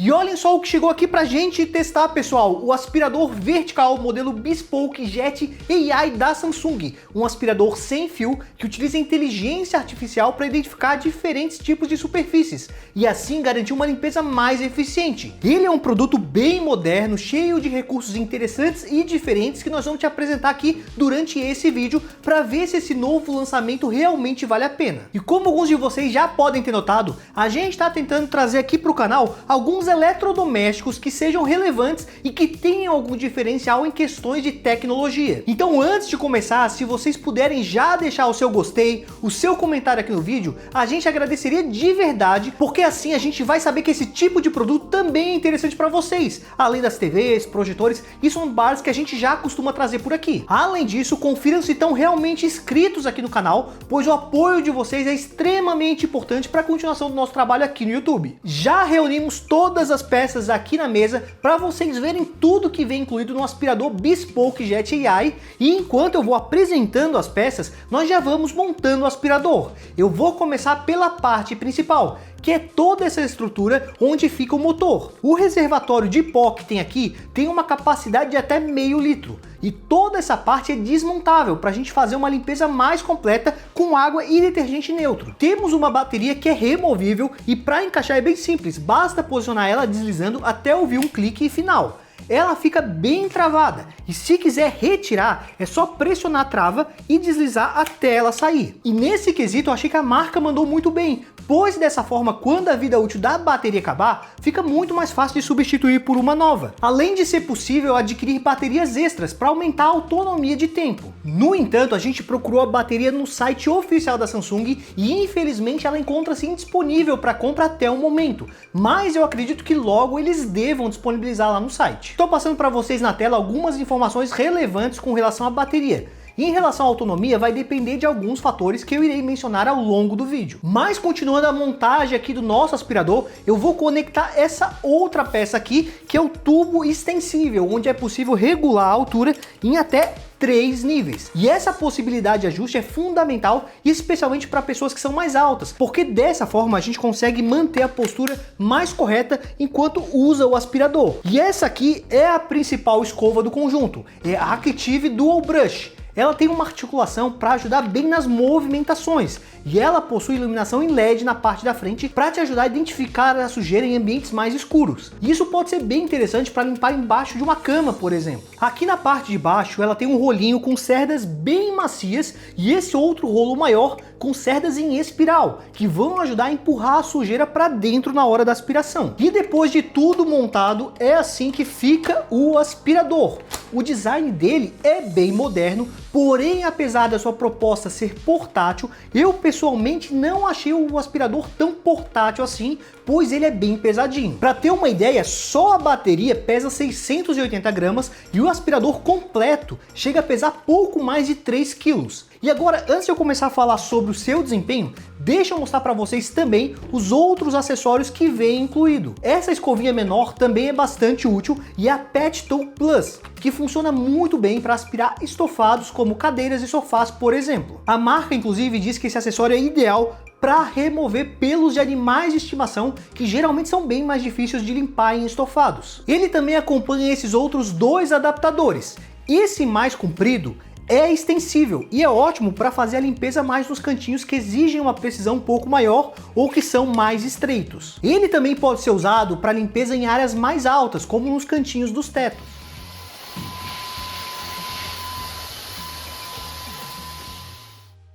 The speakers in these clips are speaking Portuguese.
E olhem só o que chegou aqui pra gente testar, pessoal. O aspirador vertical modelo Bespoke Jet AI da Samsung. Um aspirador sem fio que utiliza inteligência artificial para identificar diferentes tipos de superfícies e assim garantir uma limpeza mais eficiente. Ele é um produto bem moderno, cheio de recursos interessantes e diferentes que nós vamos te apresentar aqui durante esse vídeo para ver se esse novo lançamento realmente vale a pena. E como alguns de vocês já podem ter notado, a gente está tentando trazer aqui para o canal alguns eletrodomésticos que sejam relevantes e que tenham algum diferencial em questões de tecnologia. Então, antes de começar, se vocês puderem já deixar o seu gostei, o seu comentário aqui no vídeo, a gente agradeceria de verdade, porque assim a gente vai saber que esse tipo de produto também é interessante para vocês, além das TVs, projetores e soundbars que a gente já costuma trazer por aqui. Além disso, confiram se estão realmente inscritos aqui no canal, pois o apoio de vocês é extremamente importante para a continuação do nosso trabalho aqui no YouTube. Já reunimos todas as peças aqui na mesa para vocês verem tudo que vem incluído no aspirador Bespoke Jet AI, e enquanto eu vou apresentando as peças, nós já vamos montando o aspirador. Eu vou começar pela parte principal, que é toda essa estrutura onde fica o motor. O reservatório de pó que tem aqui tem uma capacidade de até meio litro. E toda essa parte é desmontável para a gente fazer uma limpeza mais completa com água e detergente neutro. Temos uma bateria que é removível e para encaixar é bem simples, basta posicionar ela deslizando até ouvir um clique final. Ela fica bem travada e se quiser retirar é só pressionar a trava e deslizar até ela sair. E nesse quesito eu achei que a marca mandou muito bem, pois dessa forma, quando a vida útil da bateria acabar, fica muito mais fácil de substituir por uma nova. Além de ser possível adquirir baterias extras para aumentar a autonomia de tempo. No entanto, a gente procurou a bateria no site oficial da Samsung e infelizmente ela encontra-se indisponível para compra até o momento, mas eu acredito que logo eles devam disponibilizar lá no site. Estou passando para vocês na tela algumas informações relevantes com relação à bateria. Em relação à autonomia, vai depender de alguns fatores que eu irei mencionar ao longo do vídeo. Mas continuando a montagem aqui do nosso aspirador, eu vou conectar essa outra peça aqui, que é o tubo extensível, onde é possível regular a altura em até 3 níveis. E essa possibilidade de ajuste é fundamental, especialmente para pessoas que são mais altas, porque dessa forma a gente consegue manter a postura mais correta enquanto usa o aspirador. E essa aqui é a principal escova do conjunto, é a Active Dual Brush. Ela tem uma articulação para ajudar bem nas movimentações e ela possui iluminação em LED na parte da frente para te ajudar a identificar a sujeira em ambientes mais escuros. Isso pode ser bem interessante para limpar embaixo de uma cama, por exemplo. Aqui na parte de baixo ela tem um rolinho com cerdas bem macias e esse outro rolo maior com cerdas em espiral, que vão ajudar a empurrar a sujeira para dentro na hora da aspiração. E depois de tudo montado, é assim que fica o aspirador. O design dele é bem moderno, porém apesar da sua proposta ser portátil, eu pessoalmente não achei o aspirador tão portátil assim, pois ele é bem pesadinho. Para ter uma ideia, só a bateria pesa 680 gramas e o aspirador completo chega a pesar pouco mais de 3 quilos. E agora, antes de eu começar a falar sobre o seu desempenho, deixa eu mostrar para vocês também os outros acessórios que vem incluído. Essa escovinha menor também é bastante útil e a Pet Tool Plus, que funciona muito bem para aspirar estofados como cadeiras e sofás, por exemplo. A marca inclusive diz que esse acessório é ideal para remover pelos de animais de estimação que geralmente são bem mais difíceis de limpar em estofados. Ele também acompanha esses outros dois adaptadores. Esse mais comprido é extensível e é ótimo para fazer a limpeza mais nos cantinhos que exigem uma precisão um pouco maior ou que são mais estreitos. Ele também pode ser usado para limpeza em áreas mais altas, como nos cantinhos dos tetos.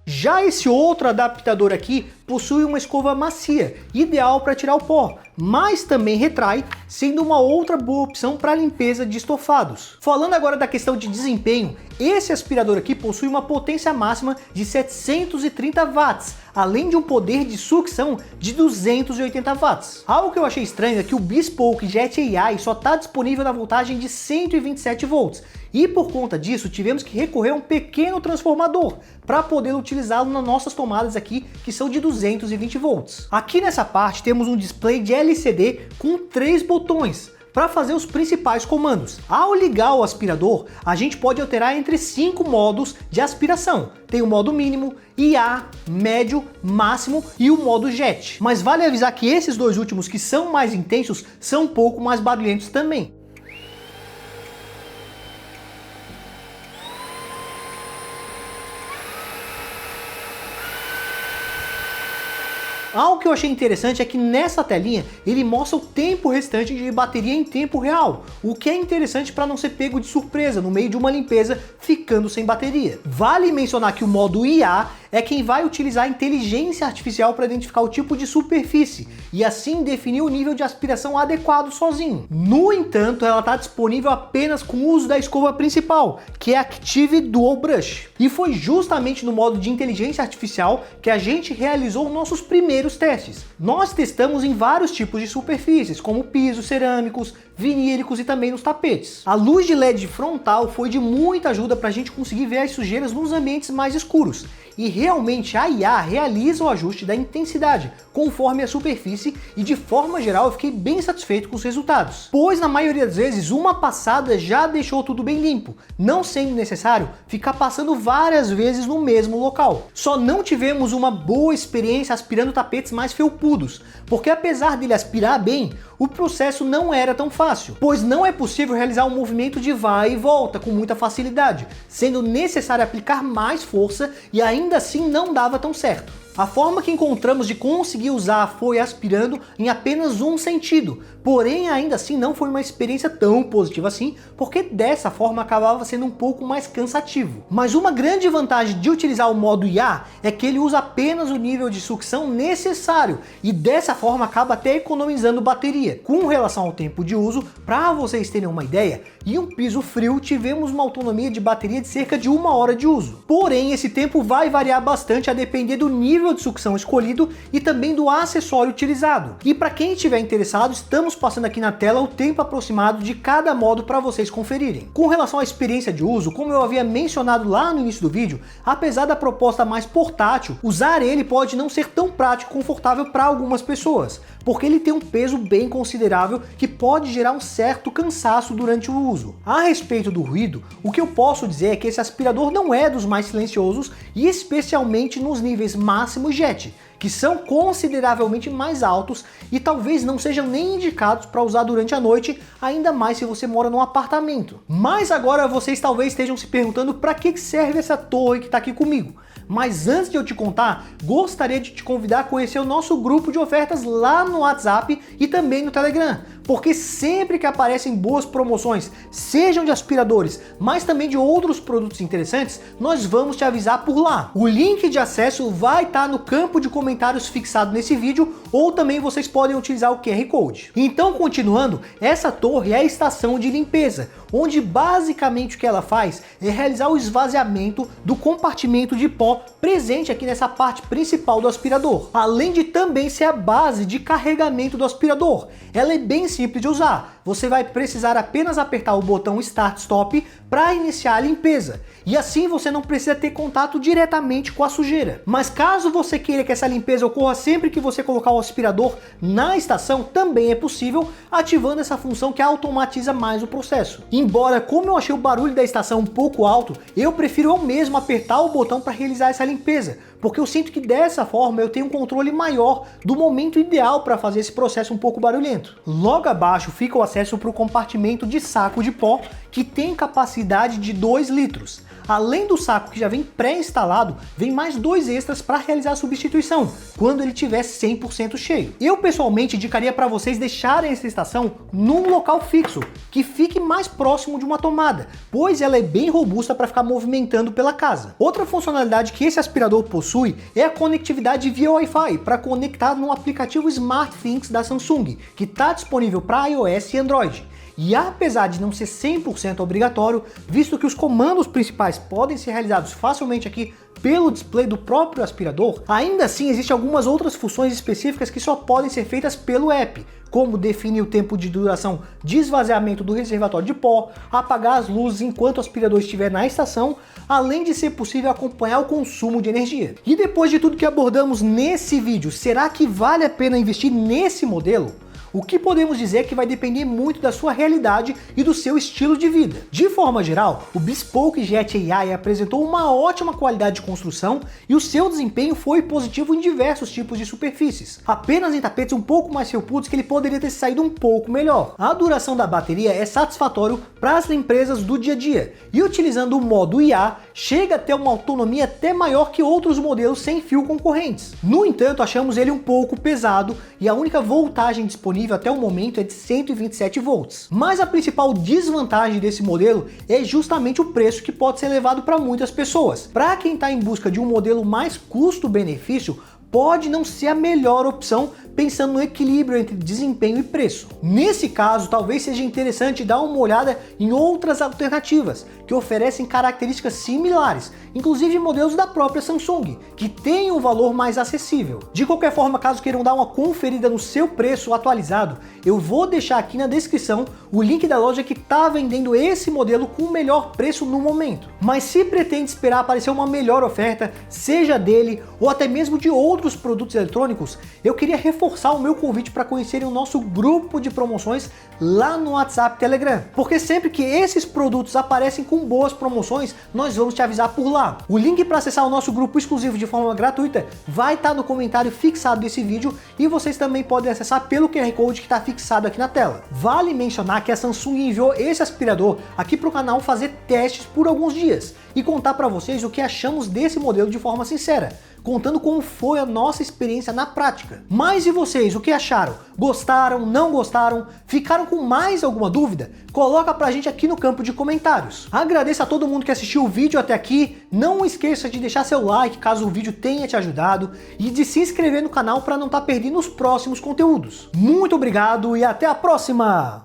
Já esse outro adaptador aqui possui uma escova macia, ideal para tirar o pó, mas também retrai, sendo uma outra boa opção para limpeza de estofados. Falando agora da questão de desempenho, esse aspirador aqui possui uma potência máxima de 730 watts, além de um poder de sucção de 280 watts. Algo que eu achei estranho é que o Bespoke Jet AI só está disponível na voltagem de 127 volts, e por conta disso tivemos que recorrer a um pequeno transformador para poder utilizá-lo nas nossas tomadas aqui, que são de 220 volts. Aqui nessa parte temos um display de LCD com 3 botões, para fazer os principais comandos. Ao ligar o aspirador, a gente pode alterar entre 5 modos de aspiração. Tem o modo mínimo, IA, médio, máximo e o modo jet. Mas vale avisar que esses dois últimos, que são mais intensos, são um pouco mais barulhentos também. Algo que eu achei interessante é que nessa telinha ele mostra o tempo restante de bateria em tempo real, o que é interessante para não ser pego de surpresa no meio de uma limpeza ficando sem bateria. Vale mencionar que o modo IA é quem vai utilizar a inteligência artificial para identificar o tipo de superfície e assim definir o nível de aspiração adequado sozinho. No entanto, ela está disponível apenas com o uso da escova principal, que é a Active Dual Brush. E foi justamente no modo de inteligência artificial que a gente realizou nossos primeiros testes. Nós testamos em vários tipos de superfícies, como pisos cerâmicos, vinílicos e também nos tapetes. A luz de LED frontal foi de muita ajuda para a gente conseguir ver as sujeiras nos ambientes mais escuros. E realmente a IA realiza o ajuste da intensidade conforme a superfície e de forma geral eu fiquei bem satisfeito com os resultados, pois na maioria das vezes uma passada já deixou tudo bem limpo, não sendo necessário ficar passando várias vezes no mesmo local. Só não tivemos uma boa experiência aspirando tapetes mais felpudos, porque apesar dele aspirar bem, o processo não era tão fácil, pois não é possível realizar um movimento de vai e volta com muita facilidade, sendo necessário aplicar mais força e ainda assim não dava tão certo. A forma que encontramos de conseguir usar foi aspirando em apenas um sentido, porém ainda assim não foi uma experiência tão positiva assim, porque dessa forma acabava sendo um pouco mais cansativo. Mas uma grande vantagem de utilizar o modo IA é que ele usa apenas o nível de sucção necessário e dessa forma acaba até economizando bateria. Com relação ao tempo de uso, para vocês terem uma ideia, em um piso frio tivemos uma autonomia de bateria de cerca de 1 hora de uso. Porém esse tempo vai variar bastante a depender do nível de sucção escolhido e também do acessório utilizado. E para quem estiver interessado, estamos passando aqui na tela o tempo aproximado de cada modo para vocês conferirem. Com relação à experiência de uso, como eu havia mencionado lá no início do vídeo, apesar da proposta mais portátil, usar ele pode não ser tão prático e confortável para algumas pessoas, porque ele tem um peso bem considerável que pode gerar um certo cansaço durante o uso. A respeito do ruído, o que eu posso dizer é que esse aspirador não é dos mais silenciosos e especialmente nos níveis máximo e jet, que são consideravelmente mais altos e talvez não sejam nem indicados para usar durante a noite, ainda mais se você mora num apartamento. Mas agora vocês talvez estejam se perguntando para que serve essa torre que está aqui comigo. Mas antes de eu te contar, gostaria de te convidar a conhecer o nosso grupo de ofertas lá no WhatsApp e também no Telegram, porque sempre que aparecem boas promoções, sejam de aspiradores, mas também de outros produtos interessantes, nós vamos te avisar por lá. O link de acesso vai estar no campo de comentários fixado nesse vídeo, ou também vocês podem utilizar o QR Code. Então, continuando, essa torre é a estação de limpeza, onde basicamente o que ela faz é realizar o esvaziamento do compartimento de pó presente aqui nessa parte principal do aspirador, além de também ser a base de carregamento do aspirador. Ela é bem simples de usar, você vai precisar apenas apertar o botão Start Stop para iniciar a limpeza, e assim você não precisa ter contato diretamente com a sujeira. Mas caso você queira que essa limpeza ocorra sempre que você colocar o aspirador na estação, também é possível, ativando essa função que automatiza mais o processo. Embora, como eu achei o barulho da estação um pouco alto, eu prefiro eu mesmo apertar o botão para realizar essa limpeza, porque eu sinto que dessa forma eu tenho um controle maior do momento ideal para fazer esse processo um pouco barulhento. Logo abaixo fica o acesso para o compartimento de saco de pó, que tem capacidade de 2 litros. Além do saco que já vem pré-instalado, vem mais 2 extras para realizar a substituição, quando ele estiver 100% cheio. Eu pessoalmente indicaria para vocês deixarem essa estação num local fixo, que fique mais próximo de uma tomada, pois ela é bem robusta para ficar movimentando pela casa. Outra funcionalidade que esse aspirador possui é a conectividade via Wi-Fi, para conectar no aplicativo SmartThings da Samsung, que está disponível para iOS e Android. E apesar de não ser 100% obrigatório, visto que os comandos principais podem ser realizados facilmente aqui pelo display do próprio aspirador, ainda assim existem algumas outras funções específicas que só podem ser feitas pelo app, como definir o tempo de duração de esvaziamento do reservatório de pó, apagar as luzes enquanto o aspirador estiver na estação, além de ser possível acompanhar o consumo de energia. E depois de tudo que abordamos nesse vídeo, será que vale a pena investir nesse modelo? o que podemos dizer que vai depender muito da sua realidade e do seu estilo de vida. De forma geral, o Bespoke Jet AI apresentou uma ótima qualidade de construção e o seu desempenho foi positivo em diversos tipos de superfícies. Apenas em tapetes um pouco mais felpudos que ele poderia ter saído um pouco melhor. A duração da bateria é satisfatório para as empresas do dia a dia e utilizando o modo IA, chega a ter uma autonomia até maior que outros modelos sem fio concorrentes. No entanto, achamos ele um pouco pesado e a única voltagem disponível até o momento é de 127 volts. Mas a principal desvantagem desse modelo é justamente o preço que pode ser levado para muitas pessoas. Para quem está em busca de um modelo mais custo-benefício, pode não ser a melhor opção pensando no equilíbrio entre desempenho e preço. Nesse caso, talvez seja interessante dar uma olhada em outras alternativas que oferecem características similares, inclusive modelos da própria Samsung, que têm um valor mais acessível. De qualquer forma, caso queiram dar uma conferida no seu preço atualizado, eu vou deixar aqui na descrição o link da loja que está vendendo esse modelo com o melhor preço no momento. Mas se pretende esperar aparecer uma melhor oferta, seja dele ou até mesmo de outros produtos eletrônicos, eu queria reforçar o meu convite para conhecerem o nosso grupo de promoções lá no WhatsApp Telegram, porque sempre que esses produtos aparecem com boas promoções, nós vamos te avisar por lá. O link para acessar o nosso grupo exclusivo de forma gratuita vai estar no comentário fixado desse vídeo e vocês também podem acessar pelo QR Code que está fixado aqui na tela. Vale mencionar que a Samsung enviou esse aspirador aqui para o canal fazer testes por alguns dias e contar para vocês o que achamos desse modelo de forma sincera, contando como foi a nossa experiência na prática. Mas e vocês, o que acharam? Gostaram? Não gostaram? Ficaram com mais alguma dúvida? Coloca pra gente aqui no campo de comentários. Agradeço a todo mundo que assistiu o vídeo até aqui, não esqueça de deixar seu like caso o vídeo tenha te ajudado e de se inscrever no canal para não estar perdendo os próximos conteúdos. Muito obrigado e até a próxima!